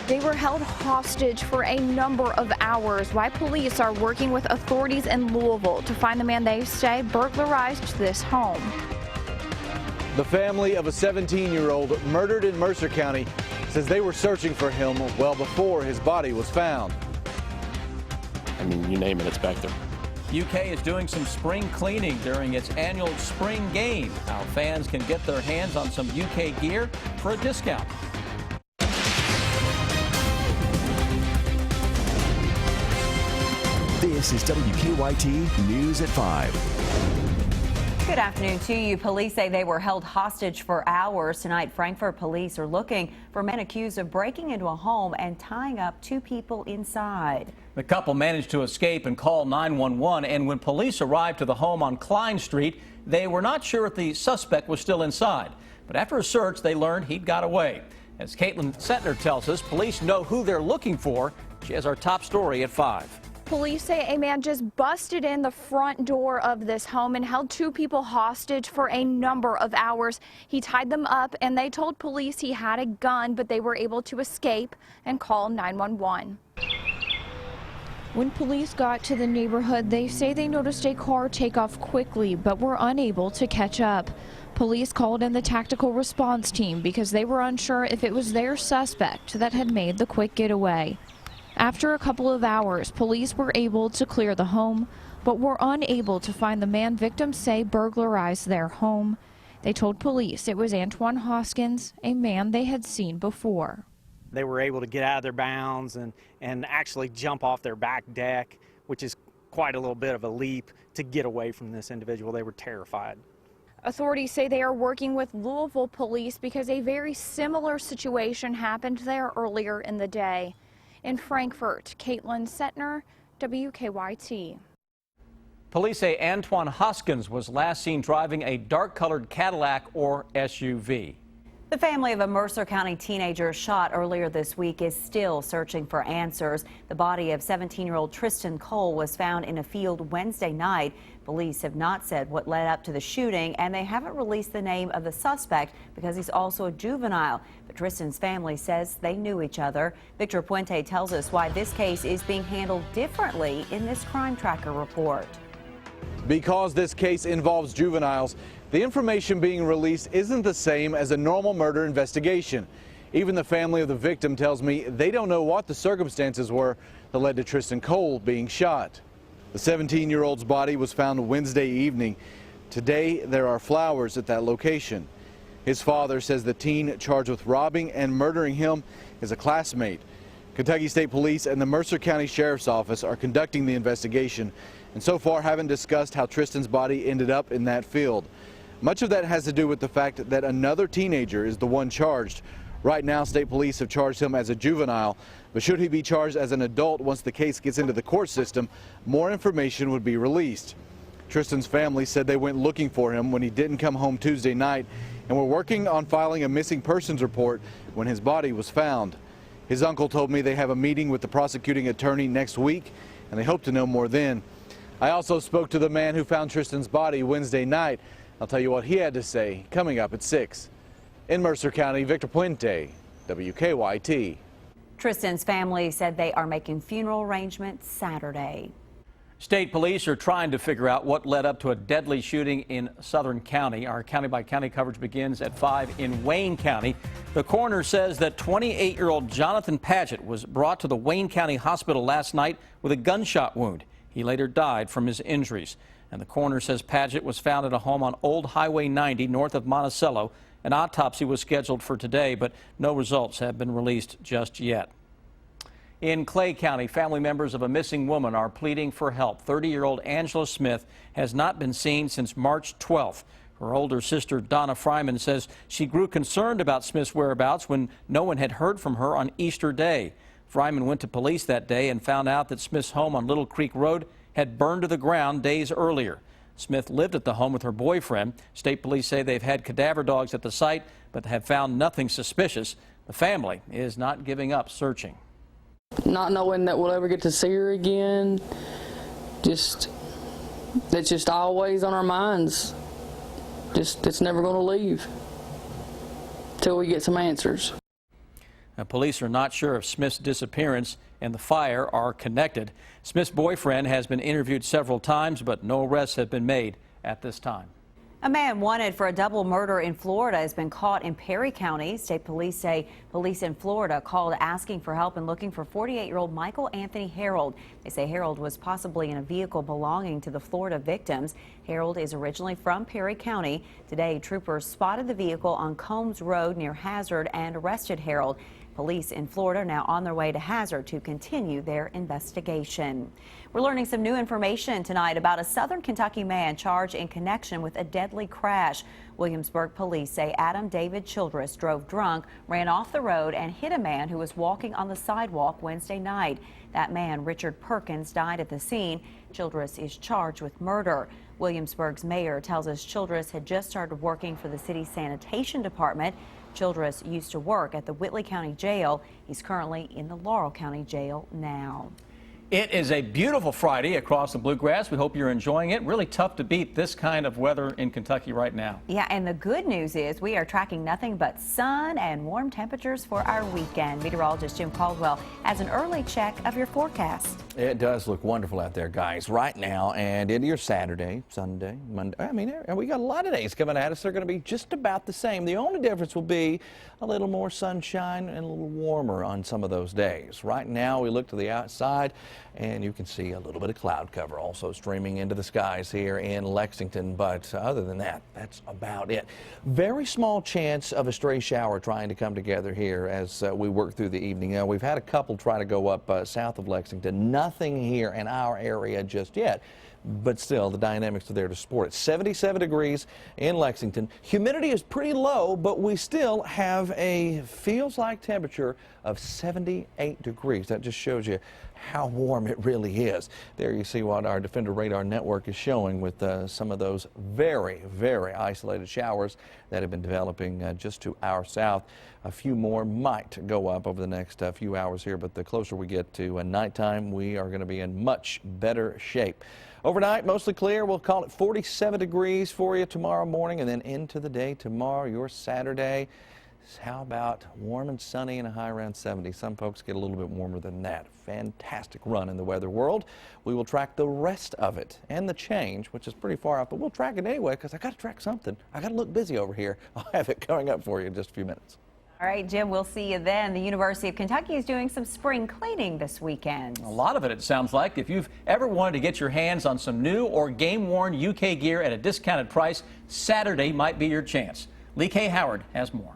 They were held hostage for a number of hours while police are working with authorities in Louisville to find the man they say burglarized this home. The family of a 17-year-old murdered in Mercer County says they were searching for him well before his body was found. I mean, you name it, it's back there. UK is doing some spring cleaning during its annual spring game. How fans can get their hands on some UK gear for a discount. This is WKYT News at 5. Good afternoon to you. Police say they were held hostage for hours. Tonight, Frankfort police are looking for men accused of breaking into a home and tying up two people inside. The couple managed to escape and call 911, and when police arrived to the home on Klein Street, they were not sure if the suspect was still inside. But after a search, they learned he'd got away. As Caitlin Setner tells us, police know who they're looking for. She has our top story at 5. Police say a man just busted in the front door of this home and held two people hostage for a number of hours. He tied them up and they told police he had a gun, but they were able to escape and call 911. When police got to the neighborhood, they say they noticed a car take off quickly, but were unable to catch up. Police called in the tactical response team because they were unsure if it was their suspect that had made the quick getaway. After a couple of hours, police were able to clear the home, but were unable to find the man victims say burglarized their home. They told police it was Antoine Hoskins, a man they had seen before. They were able to get out of their bounds and actually jump off their back deck, which is quite a little bit of a leap to get away from this individual. They were terrified. Authorities say they are working with Louisville police because a very similar situation happened there earlier in the day. In Frankfort, Caitlin Setner, WKYT. Police say Antoine Hoskins was last seen driving a dark-colored Cadillac or SUV. The family of a Mercer County teenager shot earlier this week is still searching for answers. The body of 17-year-old Tristan Cole was found in a field Wednesday night. Police have not said what led up to the shooting, and they haven't released the name of the suspect because he's also a juvenile. But Tristan's family says they knew each other. Victor Puente tells us why this case is being handled differently in this Crime Tracker report. Because this case involves juveniles, the information being released isn't the same as a normal murder investigation. Even the family of the victim tells me they don't know what the circumstances were that led to Tristan Cole being shot. The 17-year-old's body was found Wednesday evening. Today, there are flowers at that location. His father says the teen charged with robbing and murdering him is a classmate. Kentucky State Police and the Mercer County Sheriff's Office are conducting the investigation and so far haven't discussed how Tristan's body ended up in that field. Much of that has to do with the fact that another teenager is the one charged. Right now, state police have charged him as a juvenile, but should he be charged as an adult once the case gets into the court system, more information would be released. Tristan's family said they went looking for him when he didn't come home Tuesday night and were working on filing a missing persons report when his body was found. His uncle told me they have a meeting with the prosecuting attorney next week and they hope to know more then. I also spoke to the man who found Tristan's body Wednesday night. I'll tell you what he had to say coming up at 6. In Mercer County, Victor Puente, WKYT. Tristan's family said they are making funeral arrangements Saturday. State police are trying to figure out what led up to a deadly shooting in Southern County. Our county-by-county coverage begins at 5 in Wayne County. The coroner says that 28-year-old Jonathan Paget was brought to the Wayne County Hospital last night with a gunshot wound. He later died from his injuries. And the coroner says Paget was found at a home on Old Highway 90 north of Monticello. An autopsy was scheduled for today, but no results have been released just yet. In Clay County, family members of a missing woman are pleading for help. 30-year-old Angela Smith has not been seen since March 12th. Her older sister, Donna Fryman, says she grew concerned about Smith's whereabouts when no one had heard from her on Easter Day. Fryman went to police that day and found out that Smith's home on Little Creek Road had burned to the ground days earlier. Smith lived at the home with her boyfriend. State police say they've had cadaver dogs at the site, but have found nothing suspicious. The family is not giving up searching. Not knowing that we'll ever get to see her again, it's just always on our minds. It's never going to leave till we get some answers. Police are not sure if Smith's disappearance and the fire are connected. Smith's boyfriend has been interviewed several times, but no arrests have been made at this time. A man wanted for a double murder in Florida has been caught in Perry County. State police say police in Florida called asking for help and looking for 48-year-old Michael Anthony Harold. They say Harold was possibly in a vehicle belonging to the Florida victims. Harold is originally from Perry County. Today, troopers spotted the vehicle on Combs Road near Hazard and arrested Harold. Police in Florida are now on their way to Hazard to continue their investigation. We're learning some new information tonight about a Southern Kentucky man charged in connection with a deadly crash. Williamsburg police say Adam David Childress drove drunk, ran off the road, and hit a man who was walking on the sidewalk Wednesday night. That man, Richard Perkins, died at the scene. Childress is charged with murder. Williamsburg's mayor tells us Childress had just started working for the city's sanitation department. Childress used to work at the Whitley County Jail. He's currently in the Laurel County Jail now. It is a beautiful Friday across the Bluegrass. We hope you're enjoying it. Really tough to beat this kind of weather in Kentucky right now. Yeah, and the good news is we are tracking nothing but sun and warm temperatures for our weekend. Meteorologist Jim Caldwell has an early check of your forecast. It does look wonderful out there, guys, right now and into your Saturday, Sunday, Monday. I mean, we got a lot of days coming at us. They're going to be just about the same. The only difference will be a little more sunshine and a little warmer on some of those days. Right now, we look to the outside and you can see a little bit of cloud cover also streaming into the skies here in Lexington. But other than that, that's about it. Very small chance of a stray shower trying to come together here as we work through the evening. We've had a couple try to go up south of Lexington. Nothing here in our area just yet. But still, the dynamics are there to support it. 77 degrees in Lexington. Humidity is pretty low, but we still have a feels-like temperature of 78 degrees. That just shows you how warm it really is. There you see what our Defender Radar Network is showing with some of those very, very isolated showers that have been developing just to our south. A few more might go up over the next few hours here, but the closer we get to nighttime, we are going to be in much better shape. Overnight, mostly clear. We'll call it 47 degrees for you tomorrow morning, and then into the day tomorrow, your Saturday. How about warm and sunny and a high around 70? Some folks get a little bit warmer than that. Fantastic run in the weather world. We will track the rest of it and the change, which is pretty far out, but we'll track it anyway because I got to track something. I got to look busy over here. I'll have it coming up for you in just a few minutes. All right, Jim, we'll see you then. The University of Kentucky is doing some spring cleaning this weekend. A lot of it sounds like. If you've ever wanted to get your hands on some new or game-worn UK gear at a discounted price, Saturday might be your chance. Lee K. Howard has more.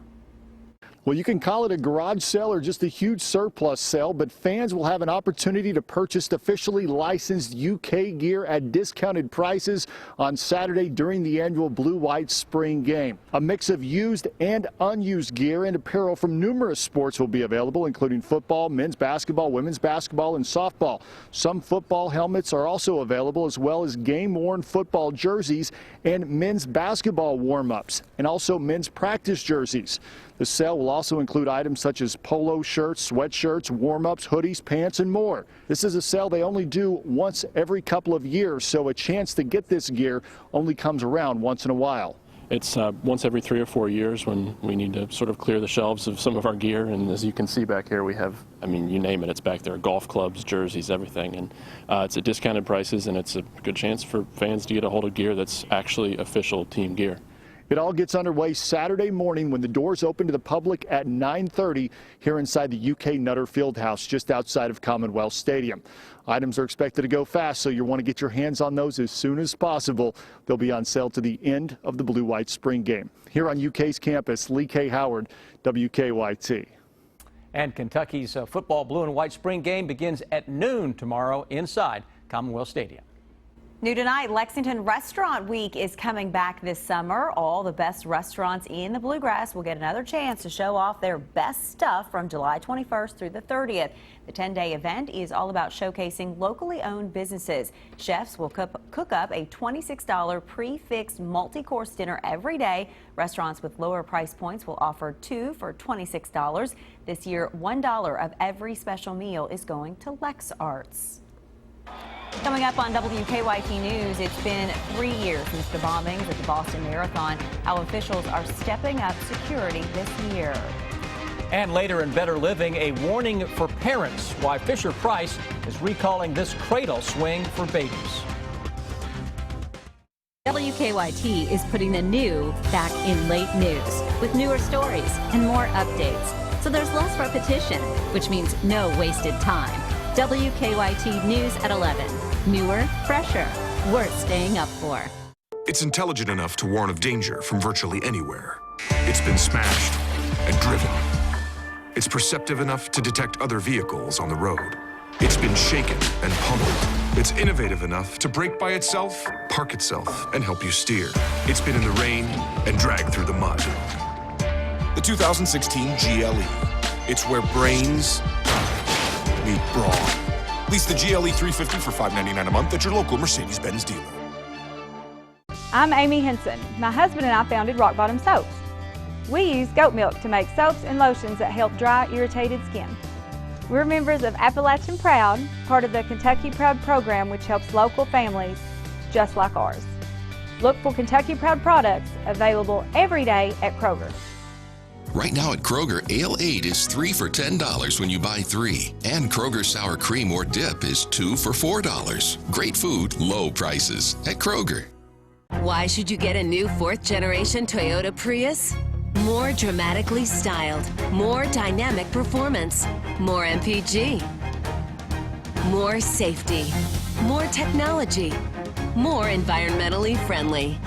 Well, you can call it a garage sale or just a huge surplus sale, but fans will have an opportunity to purchase officially licensed UK gear at discounted prices on Saturday during the annual Blue-White Spring Game. A mix of used and unused gear and apparel from numerous sports will be available, including football, men's basketball, women's basketball, and softball. Some football helmets are also available, as well as game-worn football jerseys and men's basketball warm-ups, and also men's practice jerseys. The sale will also include items such as polo shirts, sweatshirts, warm-ups, hoodies, pants, and more. This is a sale they only do once every couple of years, so a chance to get this gear only comes around once in a while. It's once every 3 or 4 years when we need to sort of clear the shelves of some of our gear. And as you can see back here, we have, I mean, you name it, it's back there, golf clubs, jerseys, everything. And it's at discounted prices, and it's a good chance for fans to get a hold of gear that's actually official team gear. It all gets underway Saturday morning when the doors open to the public at 9:30 here inside the UK Nutter Fieldhouse just outside of Commonwealth Stadium. Items are expected to go fast, so you'll want to get your hands on those as soon as possible. They'll be on sale to the end of the Blue-White Spring Game. Here on UK's campus, Lee K. Howard, WKYT. And Kentucky's football Blue and White Spring Game begins at noon tomorrow inside Commonwealth Stadium. New tonight, Lexington Restaurant Week is coming back this summer. All the best restaurants in the Bluegrass will get another chance to show off their best stuff from July 21st through the 30th. The 10-day event is all about showcasing locally owned businesses. Chefs will cook up a $26 pre-fixed multi-course dinner every day. Restaurants with lower price points will offer 2 for $26. This year, $1 of every special meal is going to Lex Arts. Coming up on WKYT News, it's been 3 years since the bombings at the Boston Marathon. How officials are stepping up security this year. And later in Better Living, a warning for parents why Fisher-Price is recalling this cradle swing for babies. WKYT is putting the new back in late news with newer stories and more updates. So there's less repetition, which means no wasted time. WKYT News at 11. Newer, fresher, worth staying up for. It's intelligent enough to warn of danger from virtually anywhere. It's been smashed and driven. It's perceptive enough to detect other vehicles on the road. It's been shaken and pummeled. It's innovative enough to brake by itself, park itself, and help you steer. It's been in the rain and dragged through the mud. The 2016 GLE. It's where brains meet brawn. Lease the GLE 350 for $599 a month at your local Mercedes-Benz dealer. I'm Amy Henson. My husband and I founded Rock Bottom Soaps. We use goat milk to make soaps and lotions that help dry, irritated skin. We're members of Appalachian Proud, part of the Kentucky Proud program, which helps local families just like ours. Look for Kentucky Proud products available every day at Kroger. Right now at Kroger, Ale 8 is 3 for $10 when you buy 3. And Kroger Sour Cream or Dip is 2 for $4. Great food, low prices at Kroger. Why should you get a new 4th generation Toyota Prius? More dramatically styled, more dynamic performance, more MPG, more safety, more technology, more environmentally friendly.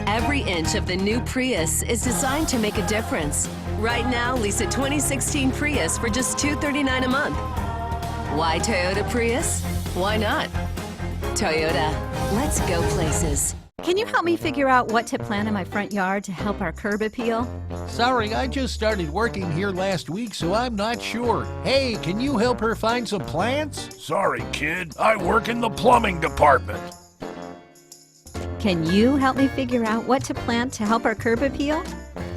Every inch of the new Prius is designed to make a difference. Right now, lease a 2016 Prius for just $239 a month. Why Toyota Prius? Why not? Toyota, let's go places. Can you help me figure out what to plant in my front yard to help our curb appeal? Sorry, I just started working here last week, so I'm not sure. Hey, can you help her find some plants? Sorry, kid. I work in the plumbing department. Can you help me figure out what to plant to help our curb appeal?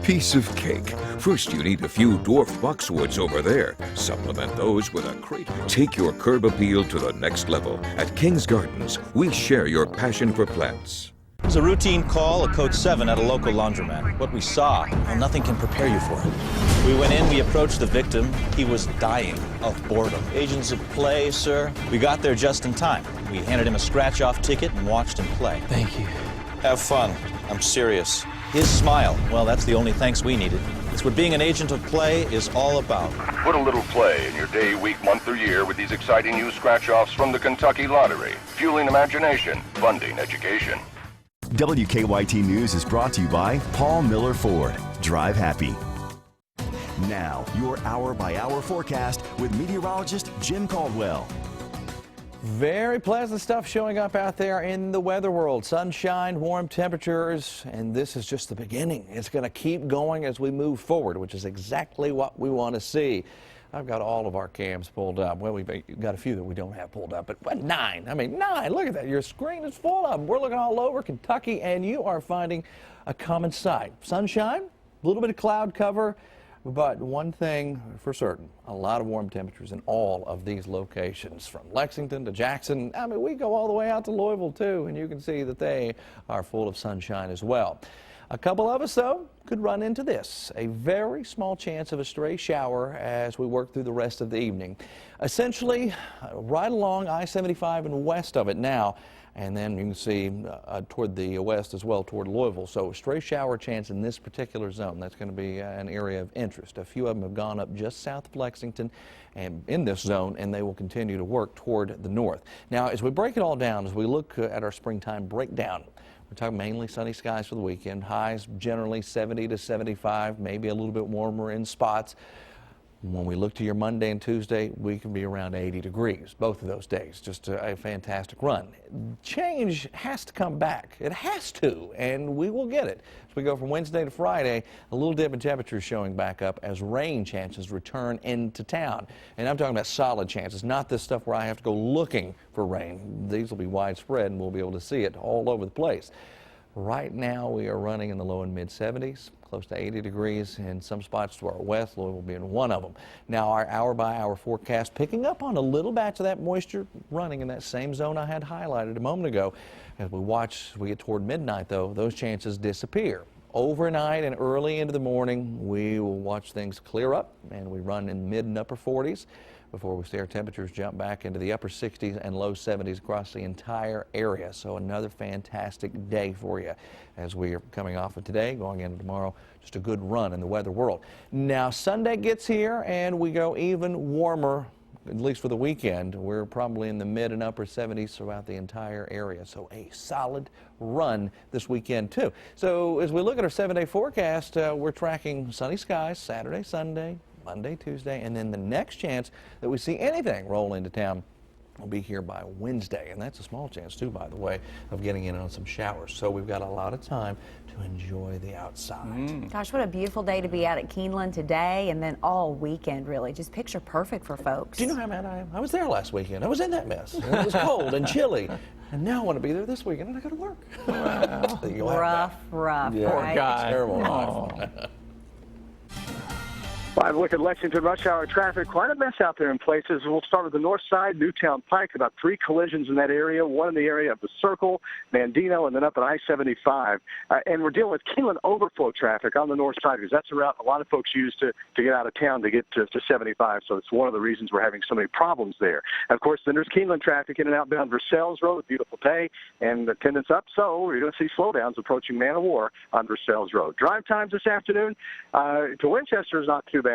Piece of cake. First, you need a few dwarf boxwoods over there. Supplement those with a crate. Take your curb appeal to the next level. At King's Gardens, we share your passion for plants. It was a routine call, a code 7 at a local laundromat. What we saw, well, nothing can prepare you for it. We went in, we approached the victim. He was dying of boredom. Agents of play, sir. We got there just in time. We handed him a scratch-off ticket and watched him play. Thank you. Have fun. I'm serious. His smile, well, that's the only thanks we needed. It's what being an agent of play is all about. Put a little play in your day, week, month, or year with these exciting new scratch-offs from the Kentucky Lottery. Fueling imagination, funding education. WKYT News is brought to you by Paul Miller Ford. Drive happy. Now, your hour-by-hour forecast with meteorologist Jim Caldwell. Very pleasant stuff showing up out there in the weather world. Sunshine, warm temperatures, and this is just the beginning. It's going to keep going as we move forward, which is exactly what we want to see. I've got all of our cams pulled up. Well, we've got a few that we don't have pulled up, but 9. I mean, 9. Look at that. Your screen is full of them. We're looking all over Kentucky, and you are finding a common sight. Sunshine, a little bit of cloud cover, but one thing for certain, a lot of warm temperatures in all of these locations, from Lexington to Jackson. I mean, we go all the way out to Louisville, too, and you can see that they are full of sunshine as well. A couple of us, though, could run into this. A very small chance of a stray shower as we work through the rest of the evening. Essentially, right along I-75 and west of it now. And then you can see toward the west as well, toward Louisville. So stray shower chance in this particular zone. That's going to be an area of interest. A few of them have gone up just south of Lexington and in this zone, and they will continue to work toward the north. Now, as we break it all down, as we look at our springtime breakdown, we're talking mainly sunny skies for the weekend. Highs generally 70 to 75, maybe a little bit warmer in spots. When we look to your Monday and Tuesday, we can be around 80 degrees, both of those days. Just a fantastic run. Change has to come back. It has to, and we will get it. As we go from Wednesday to Friday, a little dip in temperatures showing back up as rain chances return into town. And I'm talking about solid chances, not this stuff where I have to go looking for rain. These will be widespread, and we'll be able to see it all over the place. Right now, we are running in the low and mid 70s, close to 80 degrees in some spots to our west, Louisville being one of them. Now, our hour-by-hour forecast picking up on a little batch of that moisture running in that same zone I had highlighted a moment ago. As we watch, as we get toward midnight, though, those chances disappear. overnight and early into the morning, we will watch things clear up, and we run in mid and upper 40s before we see our temperatures jump back into the upper 60s and low 70s across the entire area. So another fantastic day for you as we are coming off of today, going into tomorrow. Just a good run in the weather world. Now Sunday gets here and we go even warmer, at least for the weekend. We're probably in the mid and upper 70s throughout the entire area. So a solid run this weekend too. So as we look at our 7-day forecast, we're tracking sunny skies Saturday, Sunday, Monday, Tuesday, and then the next chance that we see anything roll into town will be here by Wednesday, and that's a small chance too, by the way, of getting in on some showers. So we've got a lot of time to enjoy the outside. Gosh, what a beautiful day to be out at Keeneland today, and then all weekend, really. Just picture perfect for folks. Do you know how mad I am? I was there last weekend. I was in that mess. And it was cold and chilly. And now I want to be there this weekend, and I got to work. Rough, yeah. Poor guy. Terrible. 5 look at Lexington rush hour traffic. Quite a mess out there in places. We'll start with the north side, Newtown Pike. About 3 collisions in that area. One in the area of the Circle, Mandino, and then up at I-75. And we're dealing with Keeneland overflow traffic on the north side because that's a route a lot of folks use to get out of town to get to 75. So it's one of the reasons we're having so many problems there. Of course, then there's Keeneland traffic in and outbound Versailles Road. Beautiful day and attendance up. So you're going to see slowdowns approaching Man of War on Versailles Road. Drive times this afternoon to Winchester is not too bad.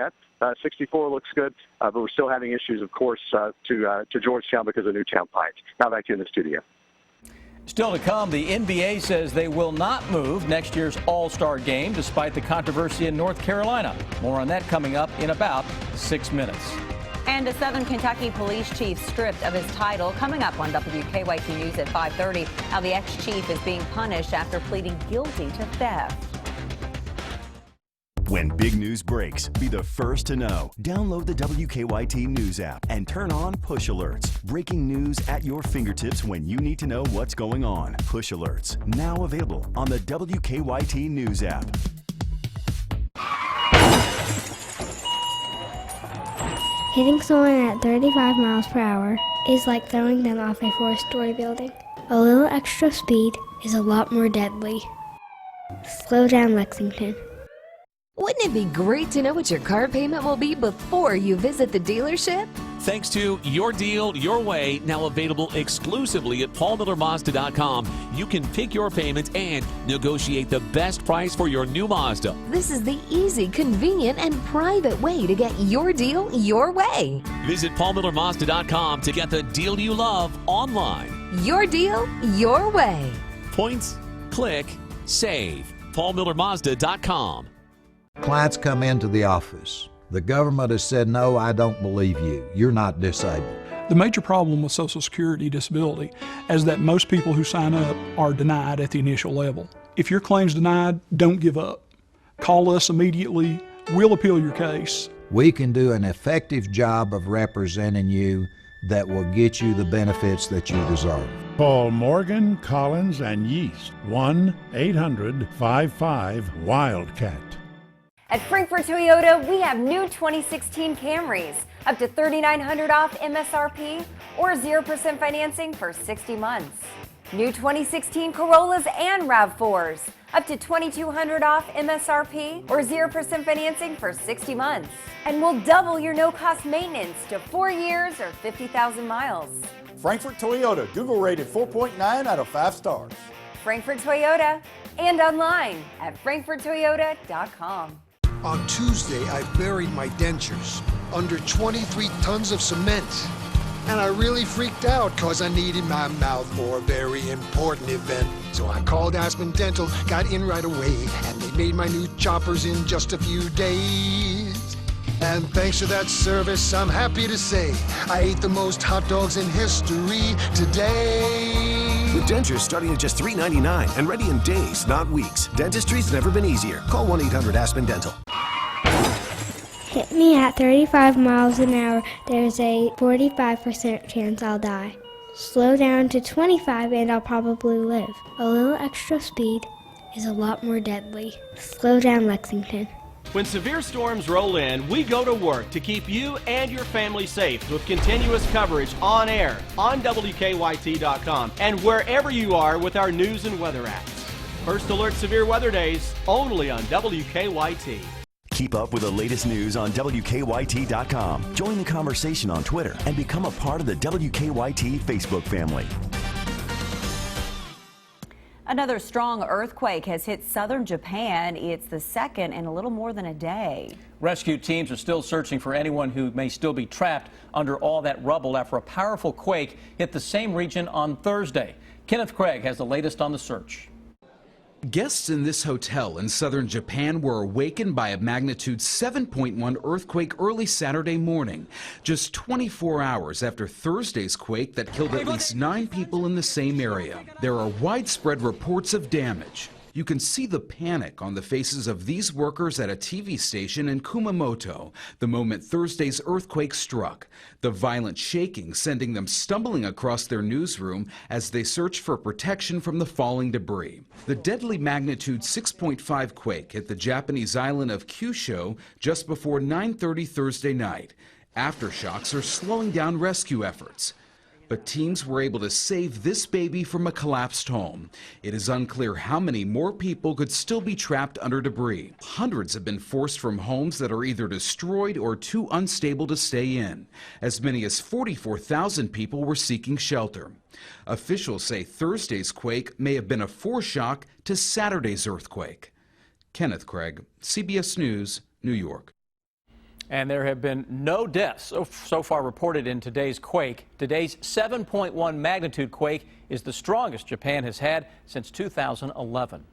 64 looks good, but we're still having issues, of course, to Georgetown because of Newtown Pike. Now back to you in the studio. Still to come, the NBA says they will not move next year's All-Star game despite the controversy in North Carolina. More on that coming up in about 6 minutes. And a Southern Kentucky police chief stripped of his title. Coming up on WKYT News at 5:30, how the ex-chief is being punished after pleading guilty to theft. When big news breaks, be the first to know. Download the WKYT News app and turn on push alerts. Breaking news at your fingertips when you need to know what's going on. Push alerts, now available on the WKYT News app. Hitting someone at 35 miles per hour is like throwing them off a 4-story building. A little extra speed is a lot more deadly. Slow down, Lexington. Wouldn't it be great to know what your car payment will be before you visit the dealership? Thanks to Your Deal, Your Way, now available exclusively at paulmillermazda.com, you can pick your payment and negotiate the best price for your new Mazda. This is the easy, convenient, and private way to get your deal your way. Visit paulmillermazda.com to get the deal you love online. Your deal, your way. Points, click, save. paulmillermazda.com. Clients come into the office. The government has said, no, I don't believe you. You're not disabled. The major problem with Social Security disability is that most people who sign up are denied at the initial level. If your claim's denied, don't give up. Call us immediately. We'll appeal your case. We can do an effective job of representing you that will get you the benefits that you deserve. Call Morgan, Collins, and Yeast, 1-800-55-WILDCAT. At Frankfort Toyota, we have new 2016 Camrys, up to $3,900 off MSRP or 0% financing for 60 months. New 2016 Corollas and RAV4s, up to $2,200 off MSRP or 0% financing for 60 months. And we'll double your no-cost maintenance to 4 years or 50,000 miles. Frankfort Toyota, Google rated 4.9 out of 5 stars. Frankfort Toyota, and online at frankforttoyota.com. On Tuesday, I buried my dentures under 23 tons of cement. And I really freaked out because I needed my mouth for a very important event. So I called Aspen Dental, got in right away, and they made my new choppers in just a few days. And thanks to that service, I'm happy to say I ate the most hot dogs in history today. With dentures starting at just $3.99 and ready in days, not weeks. Dentistry's never been easier. Call 1-800-ASPEN-DENTAL. Hit me at 35 miles an hour, there's a 45% chance I'll die. Slow down to 25 and I'll probably live. A little extra speed is a lot more deadly. Slow down, Lexington. When severe storms roll in, we go to work to keep you and your family safe with continuous coverage on air, on WKYT.com, and wherever you are with our news and weather apps. First Alert Severe Weather Days, only on WKYT. Keep up with the latest news on WKYT.com. Join the conversation on Twitter and become a part of the WKYT Facebook family. Another strong earthquake has hit southern Japan. It's the second in a little more than a day. Rescue teams are still searching for anyone who may still be trapped under all that rubble after a powerful quake hit the same region on Thursday. Kenneth Craig has the latest on the search. Guests in this hotel in southern Japan were awakened by a magnitude 7.1 earthquake early Saturday morning, just 24 hours after Thursday's quake that killed at least 9 people in the same area. There are widespread reports of damage. You can see the panic on the faces of these workers at a TV station in Kumamoto the moment Thursday's earthquake struck, the violent shaking sending them stumbling across their newsroom as they search for protection from the falling debris. The deadly magnitude 6.5 quake hit the Japanese island of Kyushu just before 9:30 Thursday night. Aftershocks are slowing down rescue efforts. But teams were able to save this baby from a collapsed home. It is unclear how many more people could still be trapped under debris. Hundreds have been forced from homes that are either destroyed or too unstable to stay in. As many as 44,000 people were seeking shelter. Officials say Thursday's quake may have been a foreshock to Saturday's earthquake. Kenneth Craig, CBS News, New York. And there have been no deaths so far reported in today's quake. Today's 7.1 magnitude quake is the strongest Japan has had since 2011.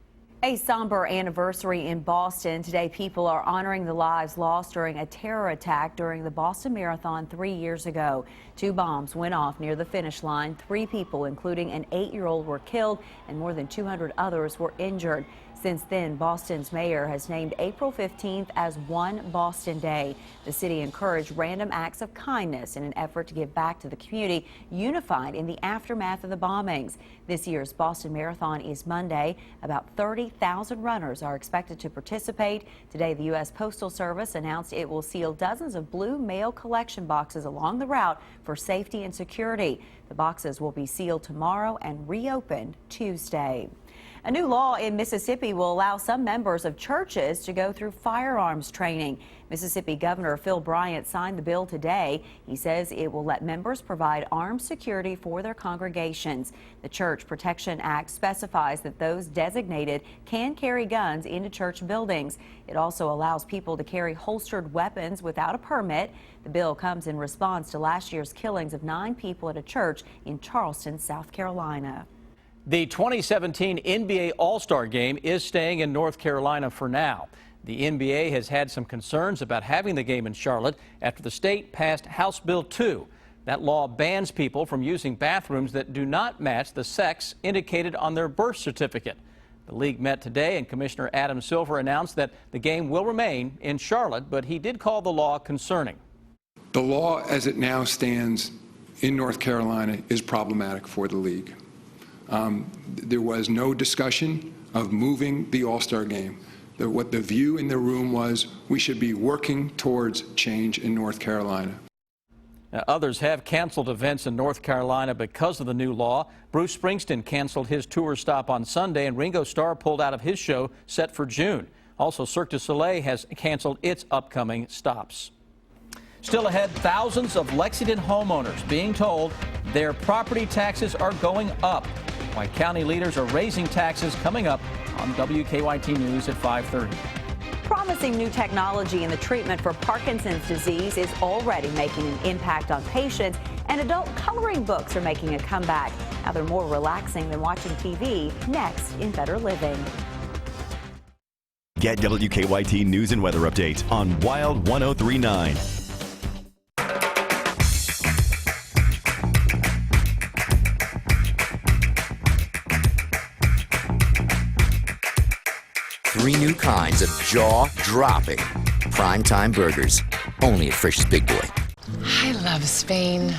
A somber anniversary in Boston. Today, people are honoring the lives lost during a terror attack during the Boston Marathon 3 years ago. 2 bombs went off near the finish line. 3 people, including an 8-year-old, were killed and more than 200 others were injured. Since then, Boston's mayor has named April 15th as One Boston Day. The city encouraged random acts of kindness in an effort to give back to the community, unified in the aftermath of the bombings. This year's Boston Marathon is Monday. About 30,000 runners are expected to participate. Today, the U.S. Postal Service announced it will seal dozens of blue mail collection boxes along the route for safety and security. The boxes will be sealed tomorrow and reopened Tuesday. A new law in Mississippi will allow some members of churches to go through firearms training. Mississippi Governor Phil Bryant signed the bill today. He says it will let members provide armed security for their congregations. The Church Protection Act specifies that those designated can carry guns into church buildings. It also allows people to carry holstered weapons without a permit. The bill comes in response to last year's killings of 9 people at a church in Charleston, South Carolina. The 2017 NBA All-Star Game is staying in North Carolina for now. The NBA has had some concerns about having the game in Charlotte after the state passed House Bill 2. That law bans people from using bathrooms that do not match the sex indicated on their birth certificate. The league met today and Commissioner Adam Silver announced that the game will remain in Charlotte, but he did call the law concerning. The law as it now stands in North Carolina is problematic for the league. There was no discussion of moving the All-Star game. What the view in the room was, we should be working towards change in North Carolina. Now, others have canceled events in North Carolina because of the new law. Bruce Springsteen canceled his tour stop on Sunday, and Ringo Starr pulled out of his show set for June. Also, Cirque du Soleil has canceled its upcoming stops. Still ahead, thousands of Lexington homeowners being told their property taxes are going up. Why county leaders are raising taxes coming up on WKYT News at 5:30. Promising new technology in the treatment for Parkinson's disease is already making an impact on patients, and adult coloring books are making a comeback. Now they're more relaxing than watching TV. Next in Better Living. Get WKYT News and weather updates on Wild 1039. Three new kinds of jaw-dropping primetime burgers, only at Frisch's Big Boy. I love Spain.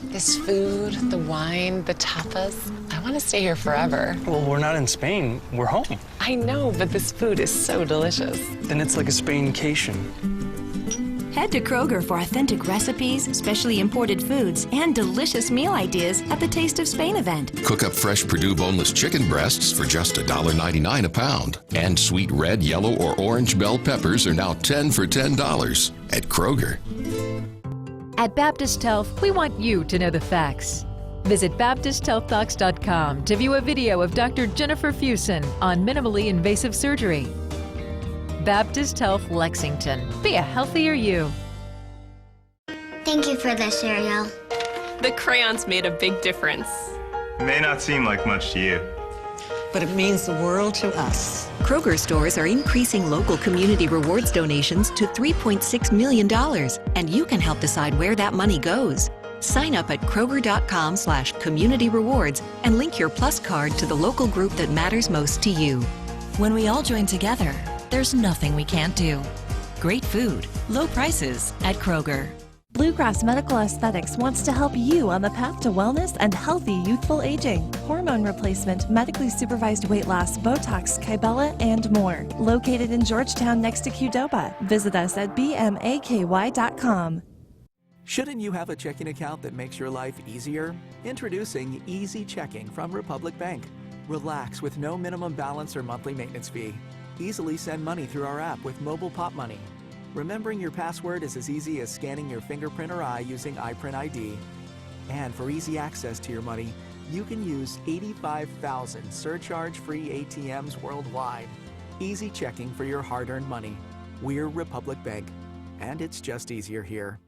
This food, the wine, the tapas. I want to stay here forever. Well, we're not in Spain. We're home. I know, but this food is so delicious. Then it's like a Spain-cation. Head to Kroger for authentic recipes, specially imported foods, and delicious meal ideas at the Taste of Spain event. Cook up fresh Perdue boneless chicken breasts for just $1.99 a pound. And sweet red, yellow, or orange bell peppers are now 10 for $10 at Kroger. At Baptist Health, we want you to know the facts. Visit BaptistHealthDocs.com to view a video of Dr. Jennifer Fusen on minimally invasive surgery. Baptist Health Lexington. Be a healthier you. Thank you for the cereal. The crayons made a big difference. It may not seem like much to you, but it means the world to us. Kroger stores are increasing local community rewards donations to $3.6 million, and you can help decide where that money goes. Sign up at Kroger.com/community rewards and link your Plus card to the local group that matters most to you. When we all join together, there's nothing we can't do. Great food, low prices at Kroger. Bluegrass Medical Aesthetics wants to help you on the path to wellness and healthy youthful aging. Hormone replacement, medically supervised weight loss, Botox, Kybella, and more. Located in Georgetown next to Qdoba. Visit us at bmaky.com. Shouldn't you have a checking account that makes your life easier? Introducing Easy Checking from Republic Bank. Relax with no minimum balance or monthly maintenance fee. Easily send money through our app with mobile pop money. Remembering your password is as easy as scanning your fingerprint or eye using iPrint ID. And for easy access to your money, you can use 85,000 surcharge-free ATMs worldwide. Easy checking for your hard-earned money. We're Republic Bank, and it's just easier here.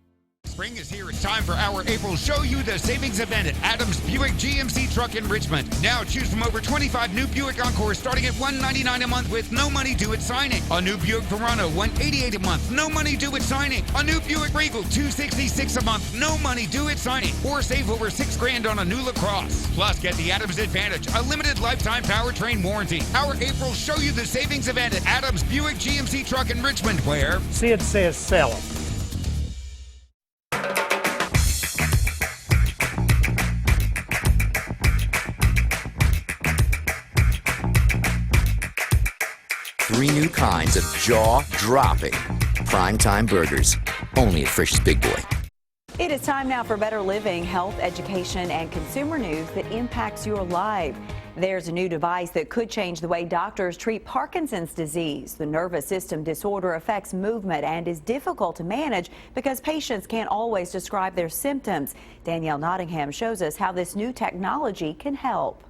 Spring is here. It's time for our April Show You the Savings event at Adams Buick GMC Truck in Richmond. Now choose from over 25 new Buick Encores starting at $199 a month with no money due at signing. A new Buick Verano, $188 a month, no money due at signing. A new Buick Regal, $266 a month, no money due at signing. Or save over $6,000 on a new LaCrosse. Plus, get the Adams Advantage, a limited lifetime powertrain warranty. Our April Show You the Savings event at Adams Buick GMC Truck in Richmond, where See, it says sell it. Three new kinds of jaw-dropping primetime burgers, only at Frisch's Big Boy. It is time now for better living, health, education, and consumer news that impacts your life. There's a new device that could change the way doctors treat Parkinson's disease. The nervous system disorder affects movement and is difficult to manage because patients can't always describe their symptoms. Danielle Nottingham shows us how this new technology can help.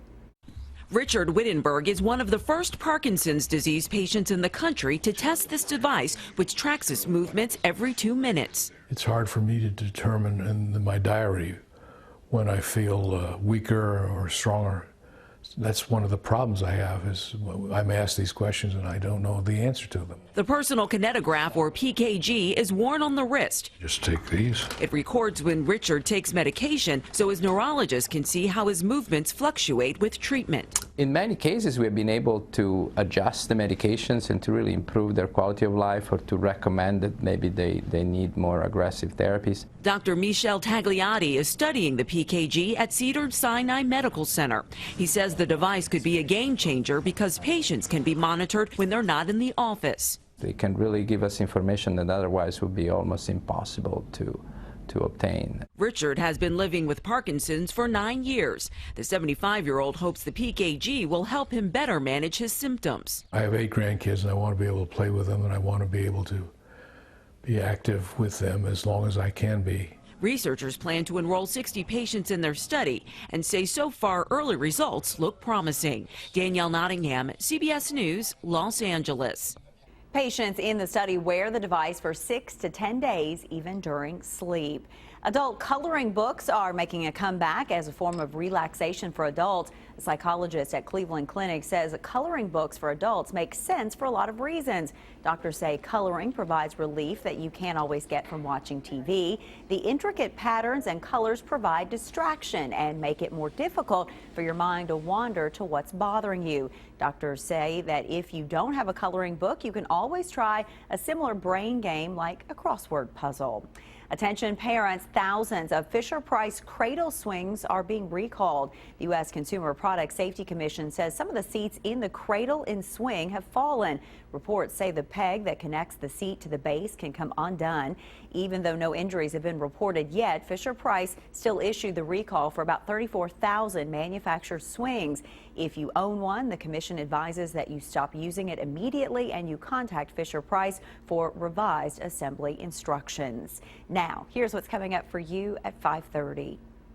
Richard Wittenberg is one of the first Parkinson's disease patients in the country to test this device, which tracks his movements every 2 minutes. It's hard for me to determine in my diary when I feel weaker or stronger. That's one of the problems I have is I'm asked these questions and I don't know the answer to them. The personal kinetograph, or PKG, is worn on the wrist. Just take these. It records when Richard takes medication so his neurologist can see how his movements fluctuate with treatment. In many cases, we have been able to adjust the medications and to really improve their quality of life, or to recommend that maybe they need more aggressive therapies. Dr. Michel Tagliati is studying the PKG at Cedars-Sinai Medical Center. He says the device could be a game changer because patients can be monitored when they're not in the office. They can really give us information that otherwise would be almost impossible to obtain. Richard has been living with Parkinson's for 9 years. The 75-year-old hopes the PKG will help him better manage his symptoms. I have 8 grandkids and I want to be able to play with them, and I want to be able to be active with them as long as I can be. Researchers plan to enroll 60 patients in their study and say so far early results look promising. Danielle Nottingham, CBS News, Los Angeles. Patients in the study wear the device for 6 to 10 days, even during sleep. Adult coloring books are making a comeback as a form of relaxation for adults. A psychologist at Cleveland Clinic says coloring books for adults make sense for a lot of reasons. Doctors say coloring provides relief that you can't always get from watching TV. The intricate patterns and colors provide distraction and make it more difficult for your mind to wander to what's bothering you. Doctors say that if you don't have a coloring book, you can always try a similar brain game like a crossword puzzle. Attention parents, thousands of Fisher-Price cradle swings are being recalled. The U.S. Consumer Product Safety Commission says some of the seats in the cradle and swing have fallen. Reports say the peg that connects the seat to the base can come undone. Even though no injuries have been reported yet, Fisher-Price still issued the recall for about 34,000 manufactured swings. If you own one, the commission advises that you stop using it immediately and you contact Fisher-Price for revised assembly instructions. Now, here's what's coming up for you at 5:30.